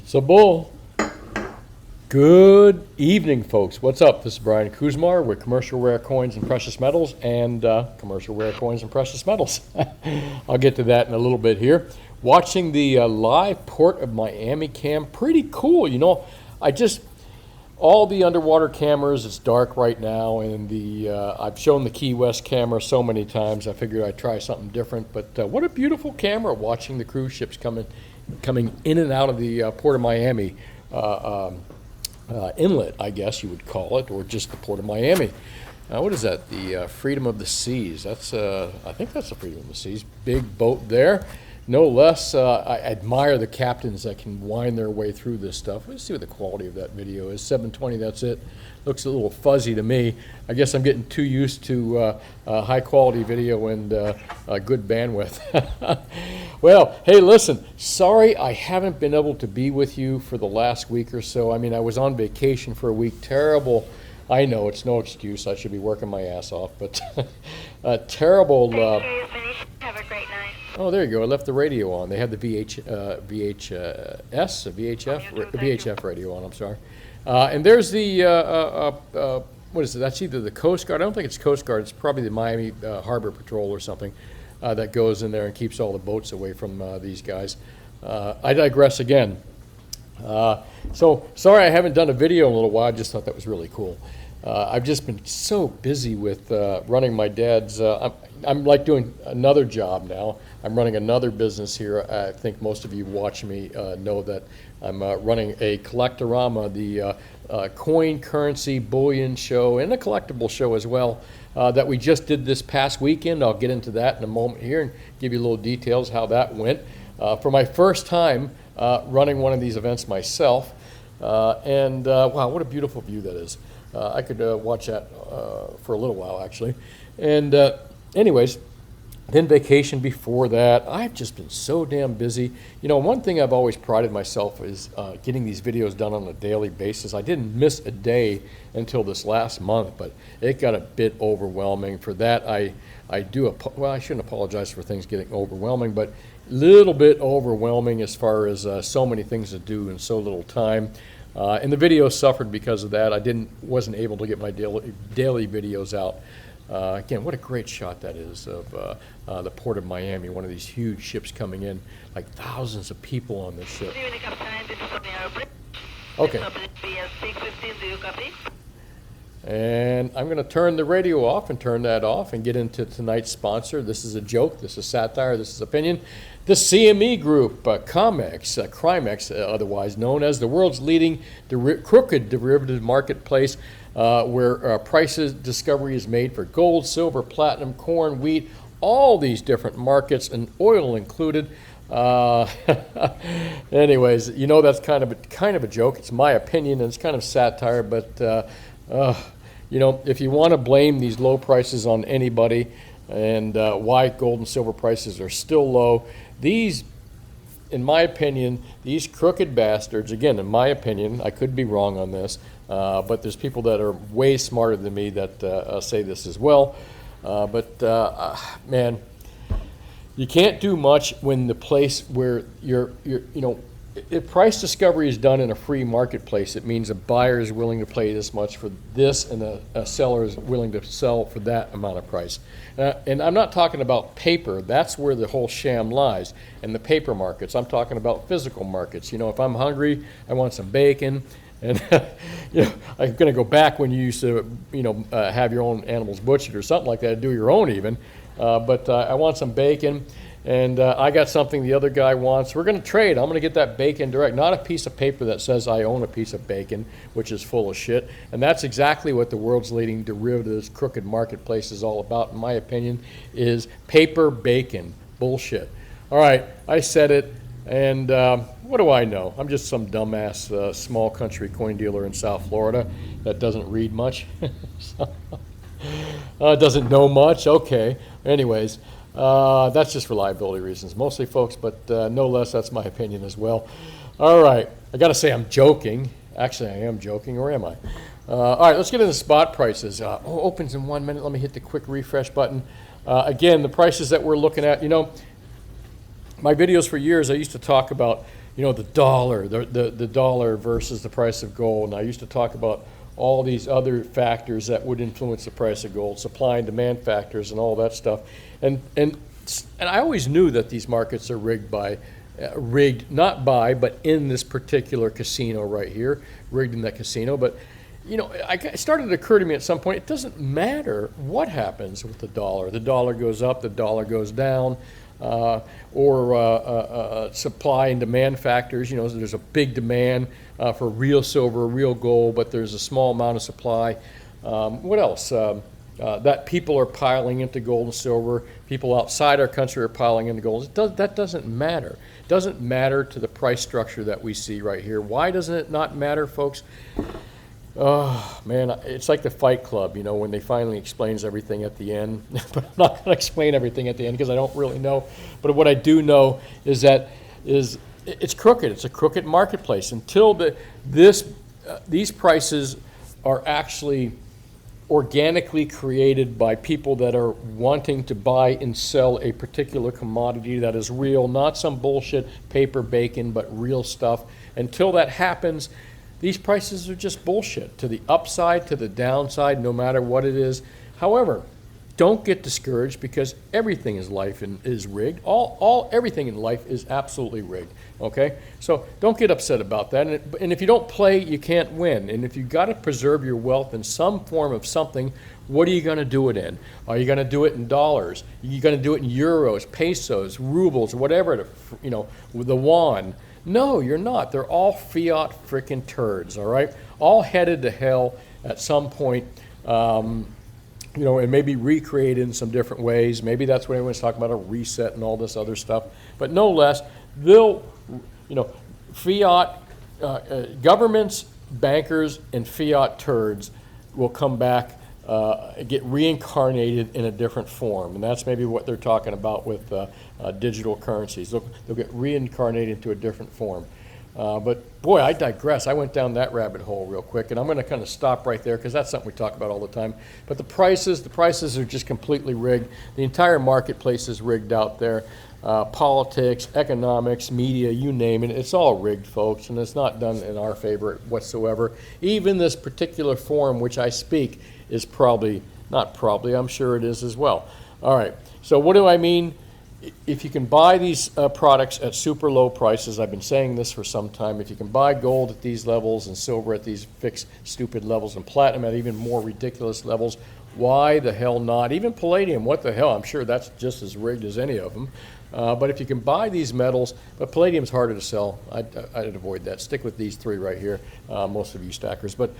It's a bull. Good evening, folks. What's up? This is Brian Kuzmar with Commercial Rare Coins and Precious Metals and Commercial Rare Coins and Precious Metals. I'll get to that in a little bit here. Watching the live Port of Miami cam, pretty cool. You know, all the underwater cameras, it's dark right now, and I've shown the Key West camera so many times, I figured I'd try something different. But what a beautiful camera watching the cruise ships coming in and out of the Port of Miami inlet, I guess you would call it, or just the Port of Miami. What is that? The Freedom of the Seas. I think that's the Freedom of the Seas. Big boat there. No less, I admire the captains that can wind their way through this stuff. Let's see what the quality of that video is. 720, that's it. Looks a little fuzzy to me. I guess I'm getting too used to high quality video and good bandwidth. Well, hey, listen, sorry I haven't been able to be with you for the last week or so. I mean, I was on vacation for a week. Terrible. I know, it's no excuse. I should be working my ass off, but terrible. Thank you. Have a great night. Oh, there you go. I left the radio on. They had the VHF radio on, I'm sorry. And there's the, what is it? That's either the Coast Guard. I don't think it's Coast Guard. It's probably the Miami Harbor Patrol or something that goes in there and keeps all the boats away from these guys. I digress again. So, sorry I haven't done a video in a little while. I just thought that was really cool. I've just been so busy with running my dad's, I'm like doing another job now. I'm running another business here. I think most of you watching me know that I'm running a Collectorama, the coin, currency, bullion show, and a collectible show as well that we just did this past weekend. I'll get into that in a moment here and give you little details how that went. For my first time running one of these events myself, and wow, what a beautiful view that is. I could watch that for a little while, actually. And anyways, then vacation before that. I've just been so damn busy. You know, one thing I've always prided myself is getting these videos done on a daily basis. I didn't miss a day until this last month, but it got a bit overwhelming. For that, I shouldn't apologize for things getting overwhelming, but a little bit overwhelming as far as so many things to do in so little time. And the video suffered because of that. I wasn't able to get my daily videos out. Again, what a great shot that is of the Port of Miami, one of these huge ships coming in, like thousands of people on this ship. Okay. And I'm going to turn the radio off and turn that off and get into tonight's sponsor. This is a joke, this is satire, this is opinion. The CME Group, Crimex, otherwise known as the world's leading crooked derivative marketplace, where prices discovery is made for gold, silver, platinum, corn, wheat, all these different markets, and oil included. Anyways, you know that's kind of a joke. It's my opinion, and it's kind of satire, but you know, if you want to blame these low prices on anybody and why gold and silver prices are still low, these, in my opinion, these crooked bastards, again, in my opinion, I could be wrong on this, but there's people that are way smarter than me that say this as well. Man, you can't do much when the place where you know, if price discovery is done in a free marketplace, it means a buyer is willing to pay this much for this and a seller is willing to sell for that amount of price. And I'm not talking about paper. That's where the whole sham lies, in the paper markets. I'm talking about physical markets. You know, if I'm hungry, I want some bacon. And you know, I'm going to go back when you used to, you know, have your own animals butchered or something like that, do your own even. But I want some bacon. And I got something the other guy wants. We're going to trade. I'm going to get that bacon direct, not a piece of paper that says I own a piece of bacon, which is full of shit. And that's exactly what the world's leading derivatives crooked marketplace is all about, in my opinion, is paper bacon. Bullshit. All right, I said it. And what do I know? I'm just some dumbass small country coin dealer in South Florida that doesn't read much. Doesn't know much. Okay. Anyways. That's just for liability reasons mostly, folks, but no less, that's my opinion as well. All right, I got to say I'm joking. Actually, I am joking, or am I? All right, let's get into spot prices. Opens in 1 minute. Let me hit the quick refresh button. Again, the prices that we're looking at, you know, my videos for years, I used to talk about the dollar, the dollar versus the price of gold. And I used to talk about all these other factors that would influence the price of gold, supply and demand factors and all that stuff. And I always knew that these markets are rigged not by, but in this particular casino right here, rigged in that casino. But it started to occur to me at some point, it doesn't matter what happens with the dollar. The dollar goes up, the dollar goes down. Or supply and demand factors. There's a big demand for real silver, real gold, but there's a small amount of supply. What else? That people are piling into gold and silver. People outside our country are piling into gold. That doesn't matter. It doesn't matter to the price structure that we see right here. Why doesn't it not matter, folks? Oh, man, it's like the Fight Club, when they finally explains everything at the end. But I'm not going to explain everything at the end because I don't really know. But what I do know is that it's crooked. It's a crooked marketplace. Until these prices are actually organically created by people that are wanting to buy and sell a particular commodity that is real, not some bullshit paper bacon, but real stuff. Until that happens, these prices are just bullshit, to the upside, to the downside, no matter what it is. However, don't get discouraged because everything in life is rigged. Everything in life is absolutely rigged, okay? So don't get upset about that. And if you don't play, you can't win. And if you've got to preserve your wealth in some form of something, what are you going to do it in? Are you going to do it in dollars? Are you going to do it in euros, pesos, rubles, whatever, with the yuan? No, you're not. They're all fiat frickin' turds, all right? All headed to hell at some point, and maybe recreated in some different ways. Maybe that's what everyone's talking about, a reset and all this other stuff. But no less, fiat, governments, bankers, and fiat turds will come back, get reincarnated in a different form. And that's maybe what they're talking about with digital currencies. They'll get reincarnated into a different form. But boy, I digress. I went down that rabbit hole real quick, and I'm going to kind of stop right there because that's something we talk about all the time. But the prices are just completely rigged. The entire marketplace is rigged out there. Politics, economics, media, you name it. It's all rigged, folks, and it's not done in our favor whatsoever. Even this particular form which I speak is I'm sure it is as well. All right, so what do I mean? If you can buy these products at super low prices, I've been saying this for some time, if you can buy gold at these levels and silver at these fixed, stupid levels and platinum at even more ridiculous levels, why the hell not? Even palladium, what the hell? I'm sure that's just as rigged as any of them. But if you can buy these metals, but palladium's harder to sell, I'd avoid that. Stick with these three right here, most of you stackers. But,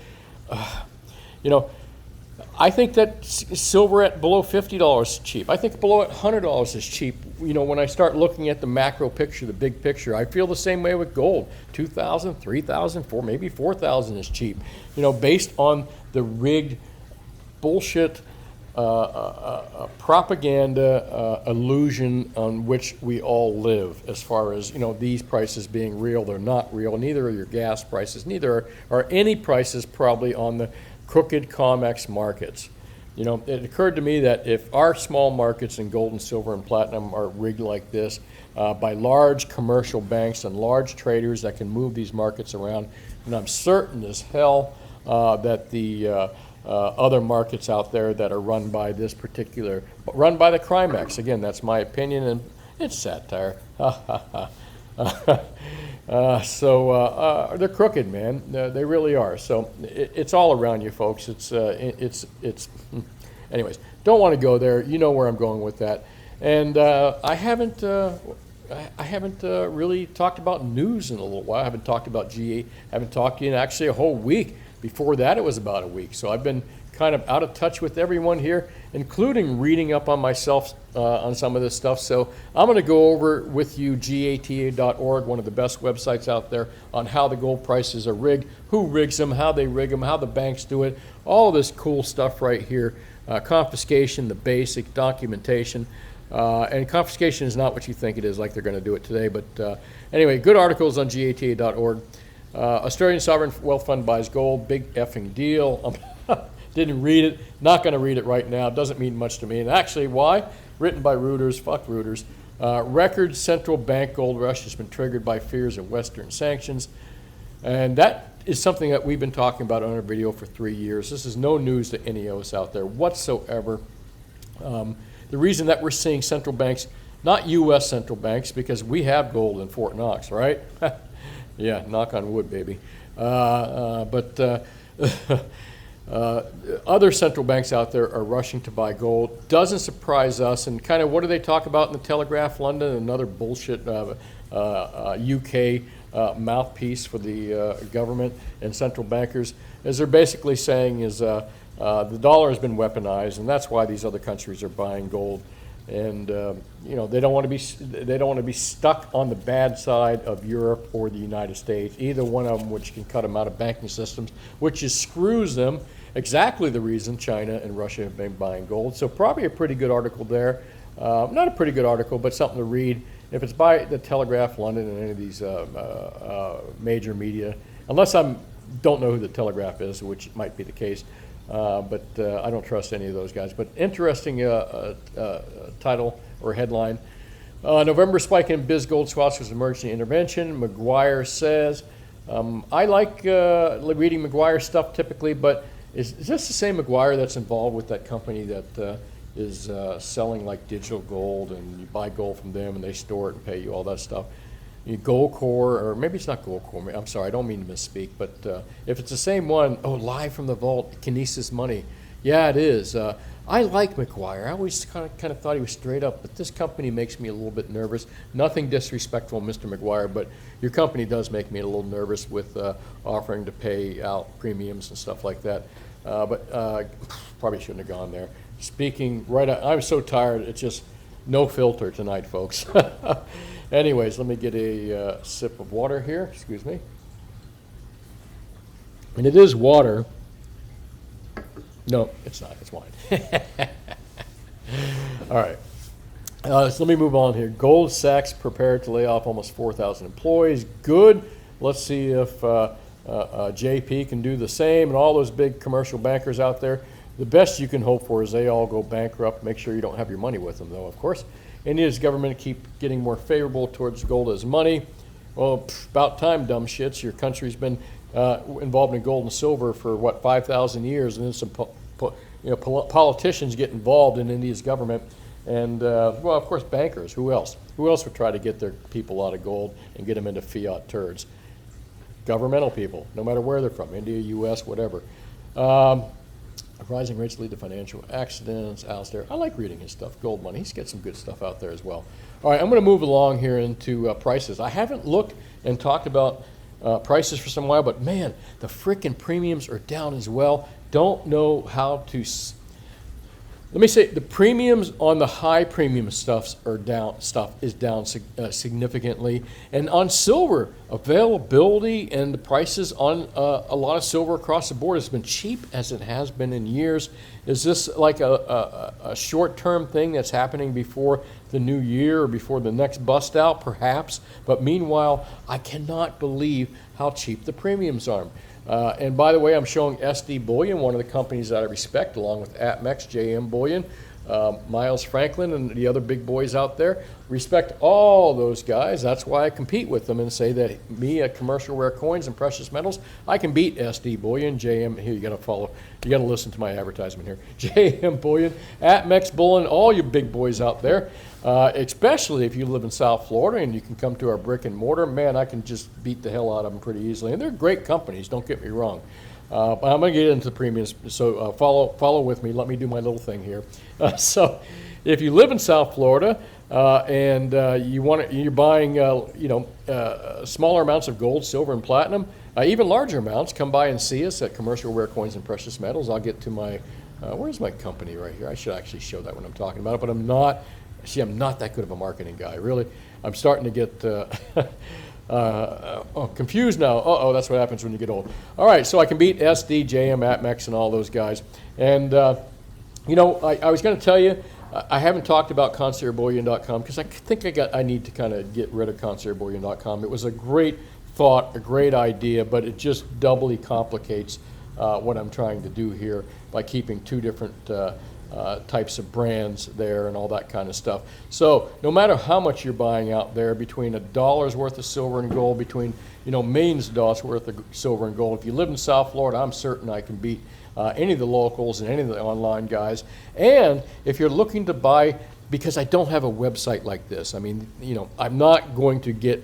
I think that silver at below $50 is cheap. I think below $100 is cheap. When I start looking at the macro picture, the big picture, I feel the same way with gold. $2,000, $3,000, $4,000, maybe $4,000 is cheap. Based on the rigged bullshit propaganda illusion on which we all live. As far as these prices being real, they're not real. Neither are your gas prices. Neither are any prices probably on the crooked COMEX markets. It occurred to me that if our small markets in gold and silver and platinum are rigged like this by large commercial banks and large traders that can move these markets around, and I'm certain as hell that the other markets out there that are run by the CRIMEX, again, that's my opinion, and it's satire. So they're crooked, man. They really are. So it's all around you, folks. Anyways, don't want to go there. You know where I'm going with that. And I haven't really talked about news in a little while. I haven't talked about GE. I haven't talked in actually a whole week. Before that, it was about a week. So I've been kind of out of touch with everyone here, including reading up on myself on some of this stuff. So I'm going to go over with you gata.org, one of the best websites out there, on how the gold prices are rigged, who rigs them, how they rig them, how the banks do it, all this cool stuff right here. Confiscation, the basic documentation. And confiscation is not what you think it is, like they're going to do it today. But anyway, good articles on gata.org. Australian Sovereign Wealth Fund buys gold, big effing deal. Didn't read it, not going to read it right now. Doesn't mean much to me. And actually, why? Written by Reuters, fuck Reuters. Record central bank gold rush has been triggered by fears of Western sanctions. And that is something that we've been talking about on our video for 3 years. This is no news to any of us out there whatsoever. The reason that we're seeing central banks, not U.S. central banks, because we have gold in Fort Knox, right? Yeah, knock on wood, baby. But other central banks out there are rushing to buy gold. Doesn't surprise us. And kind of what do they talk about in the Telegraph London? Another bullshit UK mouthpiece for the government and central bankers, as they're basically saying is the dollar has been weaponized, and that's why these other countries are buying gold. And they don't want to be stuck on the bad side of Europe or the United States, either one of them, which can cut them out of banking systems, which is screws them. Exactly the reason China and Russia have been buying gold. So probably a pretty good article there. Not a pretty good article, but something to read. If it's by the Telegraph London and any of these major media, unless I don't know who the Telegraph is, which might be the case, but I don't trust any of those guys. But interesting title or headline. November spike in Biz Gold swaps was emergency intervention. McGuire says, I like reading McGuire stuff typically, but is this the same McGuire that's involved with that company that is selling like digital gold, and you buy gold from them and they store it and pay you all that stuff? Goldcore, or maybe it's not Goldcore. I'm sorry, I don't mean to misspeak, but if it's the same one, live from the vault, Kinesis Money. Yeah, it is. I like McGuire. I always kind of thought he was straight up, but this company makes me a little bit nervous. Nothing disrespectful, Mr. McGuire, but your company does make me a little nervous with offering to pay out premiums and stuff like that. But probably shouldn't have gone there. Speaking right out, I'm so tired, it's just no filter tonight, folks. Anyways, let me get a sip of water here, excuse me. And it is water. No, it's not, it's wine. All right, so let me move on here. Gold Sachs prepared to lay off almost 4,000 employees. Good. Let's see if JP can do the same, and all those big commercial bankers out there. The best you can hope for is they all go bankrupt. Make sure you don't have your money with them, though, of course. India's government keep getting more favorable towards gold as money. Well, about time, dumb shits. Your country's been involved in gold and silver for, 5,000 years, and then some politicians get involved in India's government. And, of course, bankers. Who else? Who else would try to get their people out of gold and get them into fiat turds? Governmental people, no matter where they're from, India, U.S., whatever. Rising rates lead to financial accidents. Alistair, I like reading his stuff. Gold Money, he's got some good stuff out there as well. All right, I'm going to move along here into prices. I haven't looked and talked about prices for some while, but man, the frickin' premiums are down as well. Don't know how to. Let me say the premiums on the high premium stuff is down significantly, and on silver availability and the prices on a lot of silver across the board has been cheap as it has been in years. Is this like a short-term thing that's happening before the new year or before the next bust out? Perhaps, but meanwhile, I cannot believe how cheap the premiums are. And by the way, I'm showing SD Bullion, one of the companies that I respect, along with APMEX, JM Bullion, Miles Franklin, and the other big boys out there. Respect all those guys. That's why I compete with them and say that me at Commercial Rare Coins and Precious Metals, I can beat SD Bullion, JM. Here, you got to follow. You got to listen to my advertisement here. JM Bullion, APMEX Bullion, all you big boys out there. Especially if you live in South Florida and you can come to our brick and mortar, man, I can just beat the hell out of them pretty easily. And they're great companies, don't get me wrong. But I'm going to get into the premiums, so follow with me. Let me do my little thing here. So if you live in South Florida and you're buying smaller amounts of gold, silver, and platinum, even larger amounts, come by and see us at Commercial Rare Coins and Precious Metals. I'll get to my, where's my company right here? I should actually show that when I'm talking about it, but I'm not. See, I'm not that good of a marketing guy, really. I'm starting to get confused now. That's what happens when you get old. All right, so I can beat SD, JM, APMEX, and all those guys. And, I was going to tell you, I haven't talked about conciergebullion.com because I think I need to kind of get rid of conciergebullion.com. It was a great thought, a great idea, but it just doubly complicates what I'm trying to do here by keeping two different types of brands there and all that kind of stuff. So no matter how much you're buying out there, between $1 worth of silver and gold, between millions of dollars worth of silver and gold, if you live in South Florida, I'm certain I can beat any of the locals and any of the online guys. And if you're looking to buy, because I don't have a website like this, I mean, I'm not going to get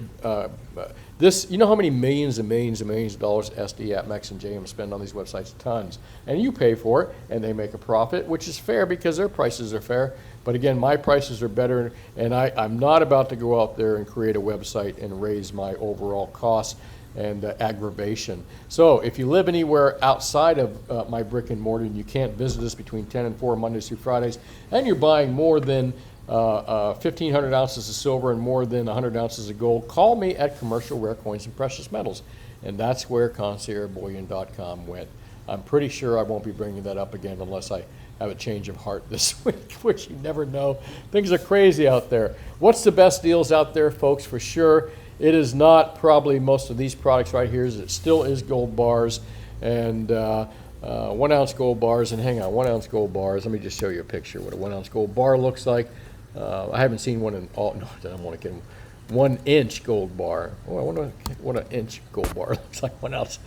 this. You know how many millions and millions and millions of dollars SD, AppMex, and JM spend on these websites? Tons. And you pay for it, and they make a profit, which is fair because their prices are fair. But again, my prices are better, and I'm not about to go out there and create a website and raise my overall costs and aggravation. So if you live anywhere outside of my brick and mortar and you can't visit us between 10 and 4 Mondays through Fridays, and you're buying more than 1,500 ounces of silver and more than 100 ounces of gold, call me at Commercial Rare Coins and Precious Metals. And that's where conciergebullion.com went. I'm pretty sure I won't be bringing that up again unless I have a change of heart this week, which you never know. Things are crazy out there. What's the best deals out there, folks? For sure, it is not probably most of these products right here. It still is gold bars and 1 ounce gold bars. And hang on, 1 ounce gold bars. Let me just show you a picture of what a 1 ounce gold bar looks like. I haven't seen one in all. No, I don't want to get them. 1 inch gold bar. Oh, I wonder what an inch gold bar looks like. 1 ounce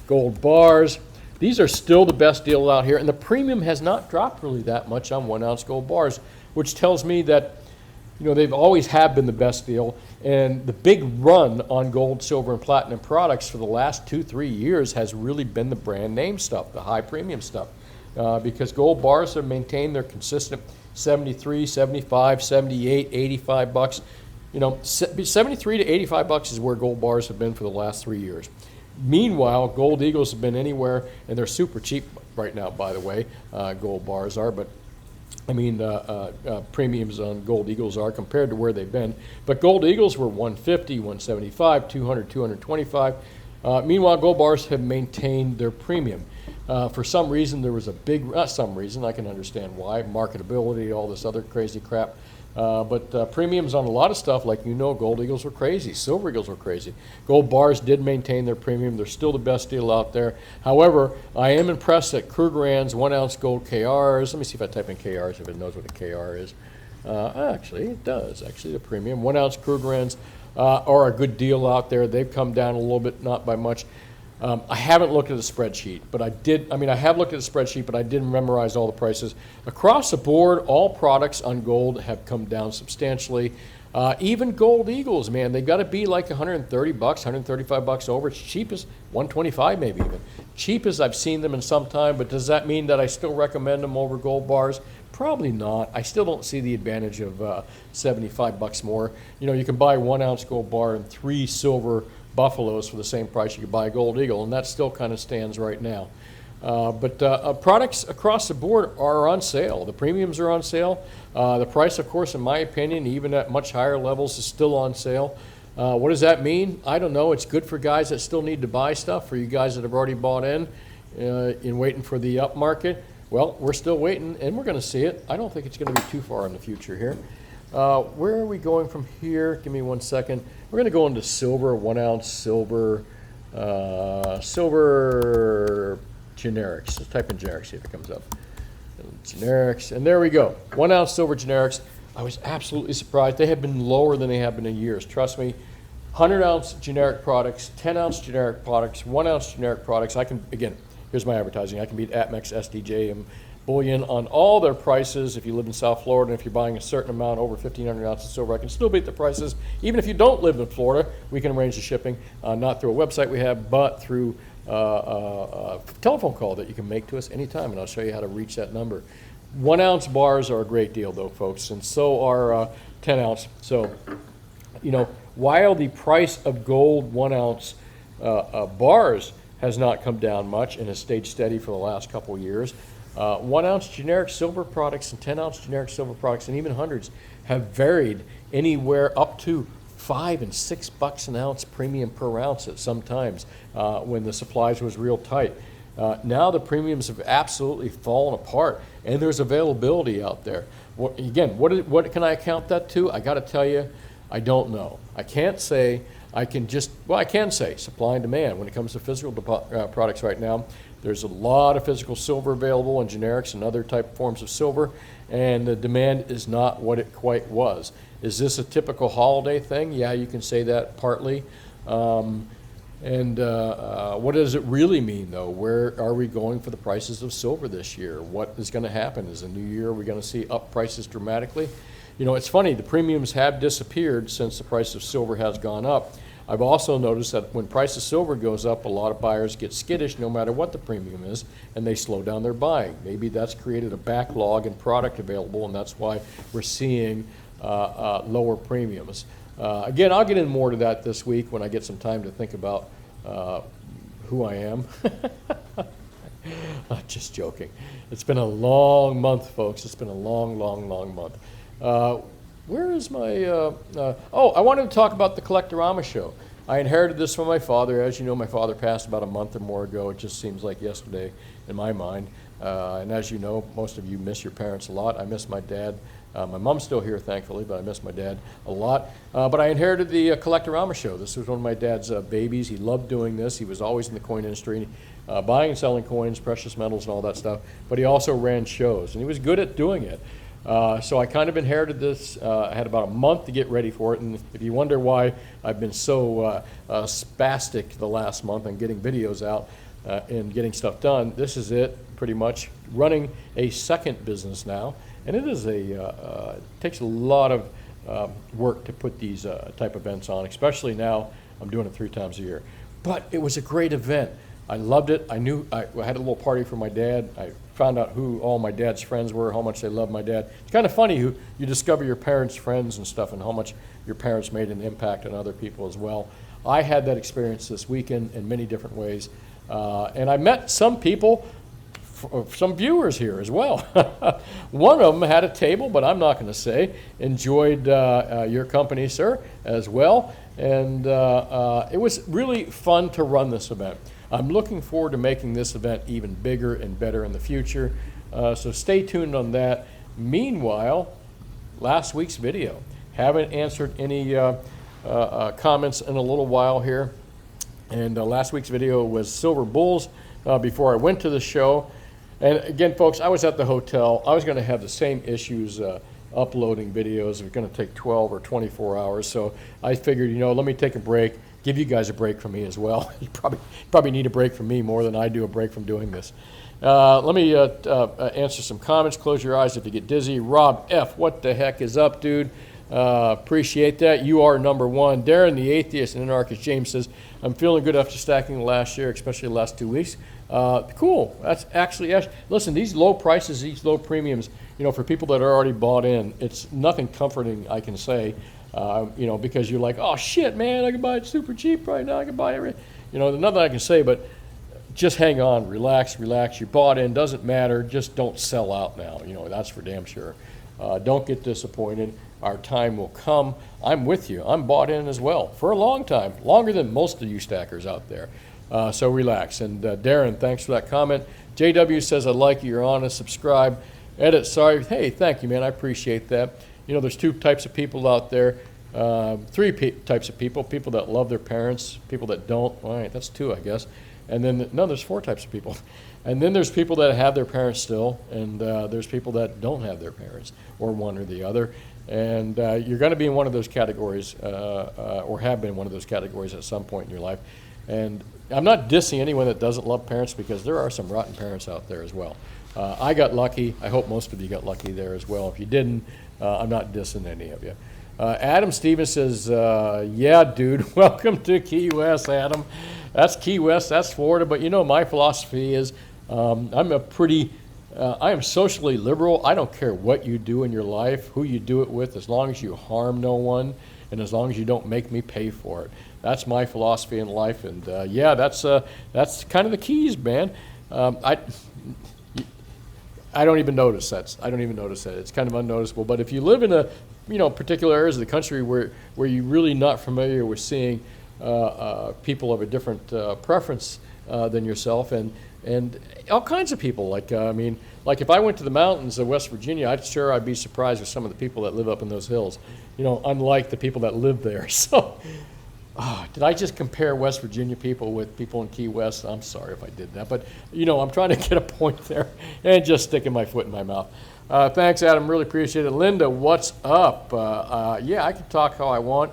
gold bars. These are still the best deal out here, and the premium has not dropped really that much on 1 ounce gold bars, which tells me that they've always have been the best deal. And the big run on gold, silver, and platinum products for the last 2-3 years has really been the brand name stuff, the high premium stuff, because gold bars have maintained their consistent 73, 75, 78, 85 bucks. 73 to 85 bucks is where gold bars have been for the last 3 years. Meanwhile, gold eagles have been anywhere, and they're super cheap right now, by the way, gold bars are, but I mean, premiums on gold eagles are compared to where they've been. But gold eagles were 150, 175, 200, 225. Meanwhile, gold bars have maintained their premium. For some reason, there was a big, not some reason, I can understand why, marketability, all this other crazy crap. But premiums on a lot of stuff, like gold eagles were crazy, silver eagles were crazy. Gold bars did maintain their premium. They're still the best deal out there. However, I am impressed that Krugerrand's 1 ounce gold KRs. Let me see if I type in KRs, if it knows what a KR is. Actually, it does. Actually, the premium 1 ounce Krugerrands are a good deal out there. They've come down a little bit, not by much. I haven't looked at the spreadsheet, but I have looked at the spreadsheet, but I didn't memorize all the prices. Across the board, all products on gold have come down substantially. Even gold eagles, man, they've got to be like 130 bucks, 135 bucks over. It's cheap as 125 maybe even. Cheap as I've seen them in some time, but does that mean that I still recommend them over gold bars? Probably not. I still don't see the advantage of 75 bucks more. You can buy 1 ounce gold bar and 3 silver buffaloes for the same price you could buy a gold eagle, and that still kind of stands right now. But products across the board are on sale. The premiums are on sale. The price, of course, in my opinion, even at much higher levels, is still on sale. What does that mean? I don't know. It's good for guys that still need to buy stuff. For you guys that have already bought in waiting for the up market, well, we're still waiting, and we're going to see it. I don't think it's going to be too far in the future here. Where are we going from here? Give me 1 second. We're going to go into silver, 1 ounce silver, silver generics. Let's type in generics, see if it comes up. Generics, and there we go. 1 ounce silver generics. I was absolutely surprised. They have been lower than they have been in years. Trust me. 100 ounce generic products, 10 ounce generic products, 1 ounce generic products. I can, again, here's my advertising. I can beat AppMex, SDJ, and Bullion on all their prices. If you live in South Florida and if you're buying a certain amount over 1,500 ounces of silver, I can still beat the prices. Even if you don't live in Florida, we can arrange the shipping, not through a website we have, but through a telephone call that you can make to us anytime, and I'll show you how to reach that number. 1 ounce bars are a great deal, though, folks, and so are 10 ounce. So, while the price of gold 1 ounce bars has not come down much and has stayed steady for the last couple years, 1 ounce generic silver products and 10 ounce generic silver products and even hundreds have varied anywhere up to $5 and $6 an ounce premium per ounce at some times when the supplies was real tight. Now the premiums have absolutely fallen apart, and there's availability out there. What can I account that to? I got to tell you, I don't know. I can't say. I can say supply and demand when it comes to physical products right now. There's a lot of physical silver available in generics and other type forms of silver, and the demand is not what it quite was. Is this a typical holiday thing? Yeah, you can say that partly. What does it really mean, though? Where are we going for the prices of silver this year? What is going to happen? Is the new year, are we going to see up prices dramatically? You know, it's funny, the premiums have disappeared since the price of silver has gone up. I've also noticed that when price of silver goes up, a lot of buyers get skittish no matter what the premium is, and they slow down their buying. Maybe that's created a backlog in product available, and that's why we're seeing lower premiums. Again, I'll get in more to that this week when I get some time to think about who I am. Just joking. It's been a long month, folks. It's been a long, long, long month. Where is my, I wanted to talk about the Collectorama show. I inherited this from my father. As you know, my father passed about a month or more ago. It just seems like yesterday in my mind. And as you know, most of you miss your parents a lot. I miss my dad. My mom's still here, thankfully, but I miss my dad a lot. But I inherited the Collectorama show. This was one of my dad's babies. He loved doing this. He was always in the coin industry, buying and selling coins, precious metals, and all that stuff. But he also ran shows, and he was good at doing it. So I kind of inherited this. I had about a month to get ready for it, and if you wonder why I've been so spastic the last month on getting videos out and getting stuff done, this is it, pretty much. Running a second business now, and it is it takes a lot of work to put these type events on, especially now I'm doing it 3 times a year. But it was a great event. I loved it. I knew I had a little party for my dad. I found out who all my dad's friends were, how much they loved my dad. It's kind of funny who you discover your parents' friends and stuff, and how much your parents made an impact on other people as well. I had that experience this weekend in many different ways, and I met some people, some viewers here as well. One of them had a table, but I'm not going to say. Enjoyed your company, sir, as well, and it was really fun to run this event. I'm looking forward to making this event even bigger and better in the future, so stay tuned on that. Meanwhile, last week's video. Haven't answered any comments in a little while here, and last week's video was Silver Bulls before I went to the show. And again, folks, I was at the hotel. I was going to have the same issues uploading videos. It was going to take 12 or 24 hours, so I figured, you know, let me take a break. Give you guys a break from me as well. You probably need a break from me more than I do a break from doing this. Let me answer some comments. Close your eyes if you get dizzy. Rob F., what the heck is up, dude? Appreciate that. You are number one. Darren, the atheist and anarchist, James says, I'm feeling good after stacking the last year, especially the last 2 weeks. Cool. That's actually, listen, these low prices, these low premiums, you know, for people that are already bought in, it's nothing comforting, I can say. You know, because you're like, oh shit, man, I can buy it super cheap right now. I can buy everything. You know, nothing I can say, but just hang on, relax. You bought in, doesn't matter. Just don't sell out now. You know, that's for damn sure. Don't get disappointed. Our time will come. I'm with you. I'm bought in as well for a long time, longer than most of you stackers out there. So relax. And Darren, thanks for that comment. JW says, I like you. You're honest. Subscribe. Edit. Sorry. Hey, thank you, man. I appreciate that. You know, there's 2 types of people out there, 3 types of people that love their parents, people that don't. All right, that's 2, I guess. And then, no, there's 4 types of people. And then there's people that have their parents still, and there's people that don't have their parents, or one or the other. And you're going to be in one of those categories, or have been in one of those categories at some point in your life. And I'm not dissing anyone that doesn't love parents, because there are some rotten parents out there as well. I got lucky. I hope most of you got lucky there as well. If you didn't, I'm not dissing any of you. Adam Stevens says, yeah, dude, welcome to Key West, Adam. That's Key West, that's Florida, but you know, my philosophy is I am socially liberal. I don't care what you do in your life, who you do it with, as long as you harm no one, and as long as you don't make me pay for it. That's my philosophy in life, and yeah, that's kind of the keys, man. I don't even notice that. It's kind of unnoticeable. But if you live in a, you know, particular areas of the country where you're really not familiar with seeing people of a different preference than yourself, and all kinds of people. Like like if I went to the mountains of West Virginia, I'd be surprised with some of the people that live up in those hills. You know, unlike the people that live there. So Did I just compare West Virginia people with people in Key West? I'm sorry if I did that, but I'm trying to get a point there and just sticking my foot in my mouth. Thanks, Adam. Really appreciate it. Linda, what's up? Yeah, I can talk how I want,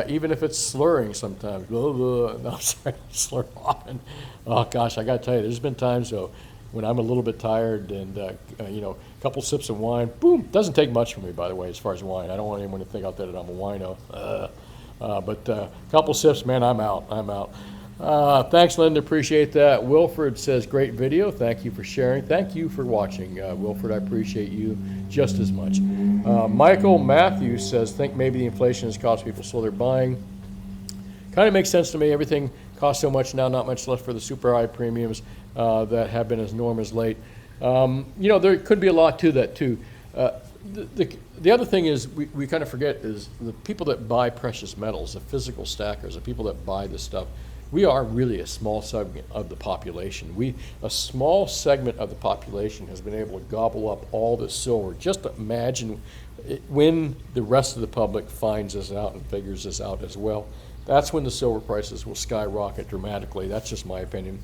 even if it's slurring sometimes. Blah, blah. No, I'm sorry, slur often. Oh gosh, I got to tell you, there's been times though when I'm a little bit tired and a couple sips of wine. Boom, doesn't take much for me, by the way, as far as wine. I don't want anyone to think out there that I'm a wino. But a couple sips, man, I'm out. Thanks, Linda, appreciate that. Wilfred says, great video. Thank you for sharing. Thank you for watching. Wilfred, I appreciate you just as much. Michael Matthews says, think maybe the inflation has caused people to slow their buying. Kind of makes sense to me. Everything costs so much now, not much left for the super high premiums that have been as norm as late. There could be a lot to that, too. The other thing is we kind of forget is the people that buy precious metals, the physical stackers, the people that buy this stuff, we are really a small segment of the population. A small segment of the population has been able to gobble up all this silver. Just imagine when the rest of the public finds this out and figures this out as well. That's when the silver prices will skyrocket dramatically. That's just my opinion.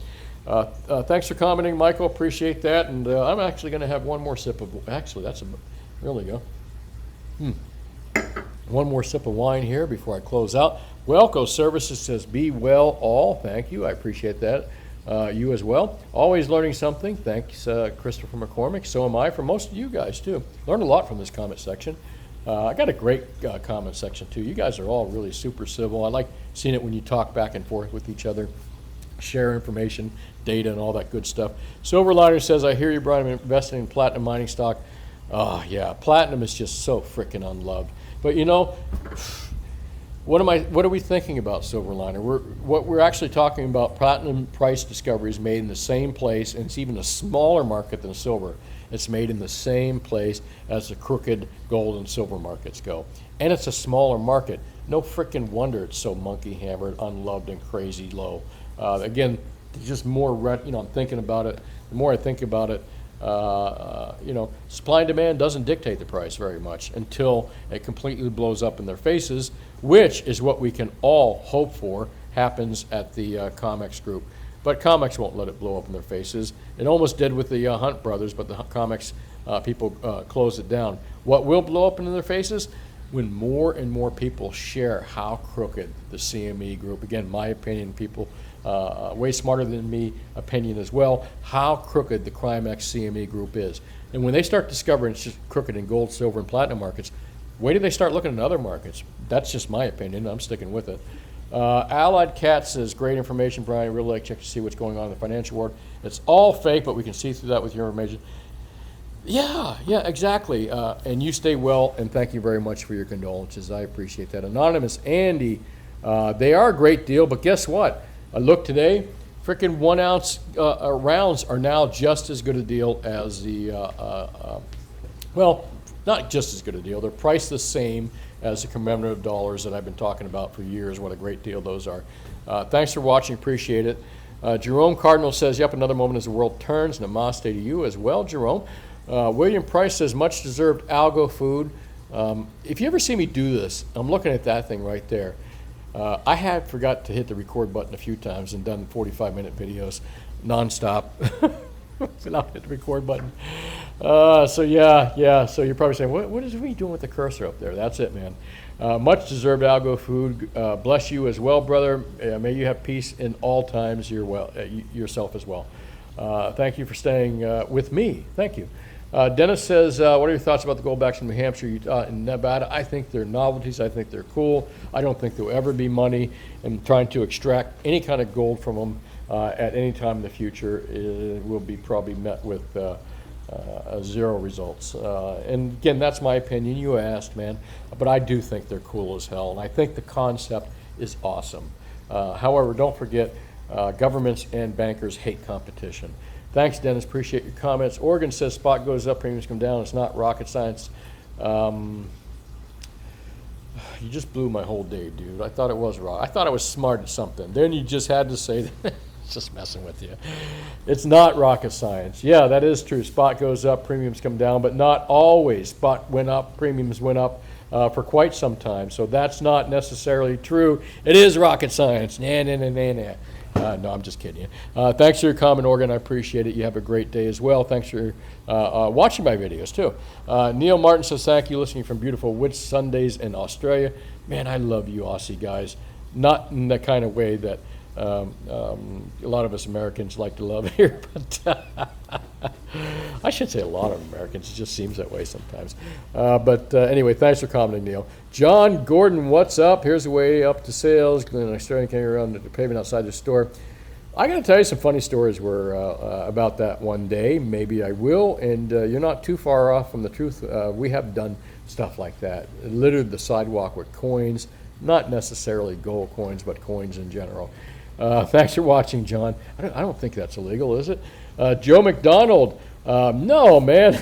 Thanks for commenting, Michael. Appreciate that. And I'm actually going to have one more sip of, there we go. One more sip of wine here before I close out. Welco Services says, be well all. Thank you. I appreciate that. You as well. Always learning something. Thanks, Christopher McCormick. So am I, for most of you guys, too. Learned a lot from this comment section. I got a great comment section, too. You guys are all really super civil. I like seeing it when you talk back and forth with each other, share information, data, and all that good stuff. Silverliner says, I hear you, Brian. I'm investing in platinum mining stock. Oh, yeah, platinum is just so freaking unloved. But what are we thinking about, Silverliner? What we're actually talking about, platinum price discovery is made in the same place, and it's even a smaller market than silver. It's made in the same place as the crooked gold and silver markets go. And it's a smaller market. No freaking wonder it's so monkey hammered, unloved, and crazy low. Again, just more, I'm thinking about it. The more I think about it, supply and demand doesn't dictate the price very much until it completely blows up in their faces, which is what we can all hope for happens at the Comex group. But Comex won't let it blow up in their faces. It almost did with the Hunt brothers, but the Comex people closed it down. What will blow up in their faces? When more and more people share how crooked the CME group, again, my opinion, people way smarter than me opinion as well, how crooked the Crimex CME group is. And when they start discovering it's just crooked in gold, silver, and platinum markets, wait till they start looking at other markets. That's just my opinion. I'm sticking with it. Allied Cat says, great information, Brian. I really like to check to see what's going on in the financial world. It's all fake, but we can see through that with your information. Yeah, exactly. And you stay well, and thank you very much for your condolences. I appreciate that. Anonymous Andy, they are a great deal, but guess what? I looked today, freaking 1 ounce rounds are now just as good a deal as the, well, not just as good a deal. They're priced the same as the commemorative dollars that I've been talking about for years. What a great deal those are. Thanks for watching. Appreciate it. Jerome Cardinal says, yep, another moment as the world turns. Namaste to you as well, Jerome. William Price says, much deserved algo food. If you ever see me do this, I'm looking at that thing right there. I had forgot to hit the record button a few times and done 45-minute videos nonstop without hitting the record button. So you're probably saying, what is we doing with the cursor up there? That's it, man. Much deserved algo food. Bless you as well, brother. May you have peace in all times. Yourself as well. Thank you for staying with me. Thank you. Dennis says, what are your thoughts about the goldbacks in New Hampshire, Utah, and Nevada? I think they're novelties. I think they're cool. I don't think there'll ever be money in trying to extract any kind of gold from them at any time in the future. It will be probably met with zero results. And again, that's my opinion. You asked, man. But I do think they're cool as hell, and I think the concept is awesome. However, don't forget, governments and bankers hate competition. Thanks, Dennis. Appreciate your comments. Oregon says spot goes up, premiums come down. It's not rocket science. You just blew my whole day, dude. I thought it was I thought I was smart at something. Then you just had to say that. Just messing with you. It's not rocket science. Yeah, that is true. Spot goes up, premiums come down, but not always. Spot went up, premiums went up. for quite some time. So that's not necessarily true. It is rocket science. Nah, nah, nah, nah, nah. No, I'm just kidding you. Thanks for your comment, Organ. I appreciate it. You have a great day as well. Thanks for watching my videos, too. Neil Martin says, thank you, listening from beautiful Whitsundays in Australia. Man, I love you Aussie guys. Not in the kind of way that a lot of us Americans like to love here, but I should say a lot of Americans. It just seems that way sometimes. But anyway, thanks for commenting, Neil. John Gordon, what's up? Here's the way up to sales. An Australian carrier on the pavement outside the store. I got to tell you some funny stories about that one day. Maybe I will, and you're not too far off from the truth. We have done stuff like that. Littered the sidewalk with coins, not necessarily gold coins, but coins in general. Thanks for watching, John. I don't think that's illegal, is it? Joe McDonald, no, man.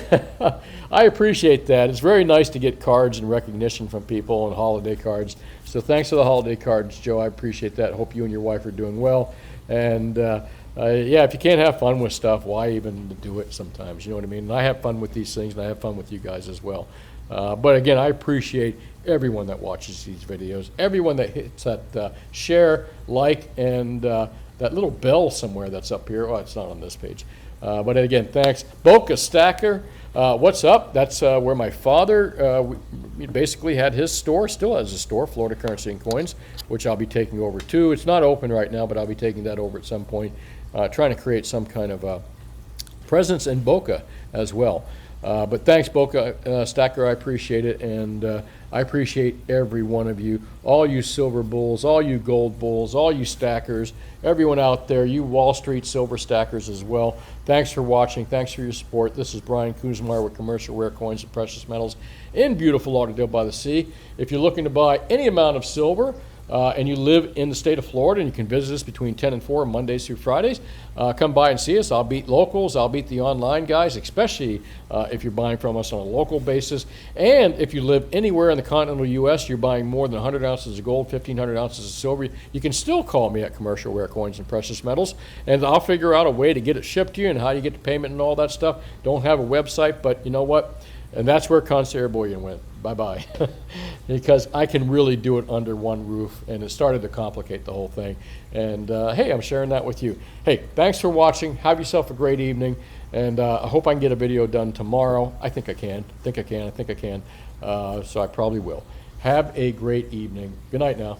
I appreciate that. It's very nice to get cards and recognition from people and holiday cards. So thanks for the holiday cards, Joe. I appreciate that. Hope you and your wife are doing well. And yeah, if you can't have fun with stuff, why even do it sometimes? You know what I mean? And I have fun with these things, and I have fun with you guys as well. But again, I appreciate everyone that watches these videos, everyone that hits that share, like, and that little bell somewhere that's up here. Oh, it's not on this page. But again, thanks. Boca Stacker, what's up? That's where my father basically had his store, still has a store, Florida Currency and Coins, which I'll be taking over too. It's not open right now, but I'll be taking that over at some point, trying to create some kind of presence in Boca as well. But thanks, Boca Stacker. I appreciate it, and I appreciate every one of you, all you silver bulls, all you gold bulls, all you stackers, everyone out there, you Wall Street silver stackers as well. Thanks for watching. Thanks for your support. This is Brian Kuzmar with Commercial Rare Coins and Precious Metals in beautiful Lauderdale by the Sea. If you're looking to buy any amount of silver, and you live in the state of Florida, and you can visit us between 10 and 4 Mondays through Fridays, come by and see us. I'll beat locals. I'll beat the online guys, especially if you're buying from us on a local basis. And if you live anywhere in the continental U.S., you're buying more than 100 ounces of gold, 1,500 ounces of silver, you can still call me at Commercial Rare Coins and Precious Metals, and I'll figure out a way to get it shipped to you and how you get the payment and all that stuff. Don't have a website, but you know what? And that's where Concierge Bullion went. Bye-bye. Because I can really do it under one roof, and it started to complicate the whole thing. And hey, I'm sharing that with you. Hey, thanks for watching. Have yourself a great evening, and I hope I can get a video done tomorrow. I think I can. I think I can. So I probably will. Have a great evening. Good night now.